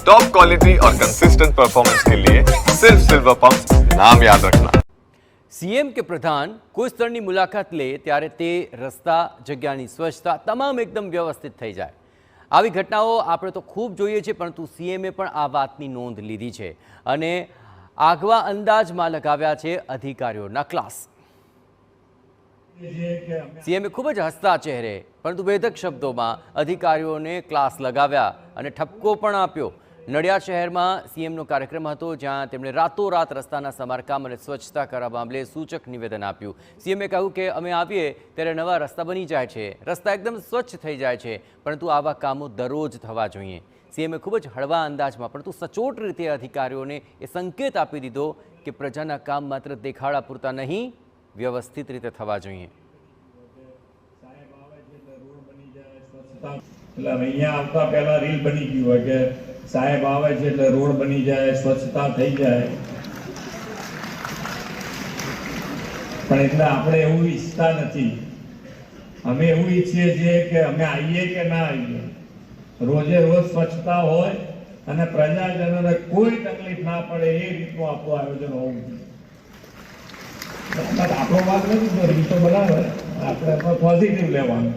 Top quality और consistent performance के लिए सिर्फ सिल्वर पंप नाम याद रखना। સીએમ કે પ્રધાન કોઈ સ્થળની મુલાકાત લે ત્યારે તે રસ્તા જગ્યાની સ્વચ્છતા તમામ એકદમ વ્યવસ્થિત થઈ જાય. આવી ઘટનાઓ આપણે તો ખૂબ જોઈએ છીએ, પરંતુ સીએમએ પણ આ વાતની નોંધ લીધી છે અને આગવા અંદાજમાં લગાવ્યા છે અધિકારીઓના ક્લાસ. સીએમએ ખૂબ જ હસતા ચહેરે પરંતુ વેધક શબ્દોમાં અધિકારીઓને ક્લાસ લગાવ્યા અને ઠપકો પણ આપ્યો. નડિયાદ શહેરમાં સીએમનો કાર્યક્રમ હતો, જ્યાં તેમણે રાતોરાત રસ્તાના સમારકામ અને સ્વચ્છતા કરવા મામલે સૂચક નિવેદન આપ્યું. સીએમએ કહ્યું કે અમે આવીએ ત્યારે નવા રસ્તા બની જાય છે, રસ્તા એકદમ સ્વચ્છ થઈ જાય છે, પરંતુ આવા કામો દરરોજ થવા જોઈએ. સીએમએ ખૂબ જ હળવા અંદાજમાં પરંતુ સચોટ રીતે અધિકારીઓને એ સંકેત આપી દીધો કે પ્રજાના કામ માત્ર દેખાડા પૂરતા નહીં, વ્યવસ્થિત રીતે થવા જોઈએ. અહીંયા આવતા પહેલા રીલ બની ગયું હોય કે સાહેબ આવે છે એટલે રોડ બની જાય, સ્વચ્છતા થઈ જાય, પણ એટલે આપણે એવું ઈચ્છતા નથી. અમે એવું ઈચ્છીએ છીએ કે અમે આવીએ કે ના આવીએ, રોજે રોજ સ્વચ્છતા હોય અને પ્રજાજનોને કોઈ તકલીફ ના પડે એ રીતનું આપણું આયોજન હોવું જોઈએ. આપણો વાત નથી, રીતો બનાવે, આપણે પોઝિટિવ લેવાનું.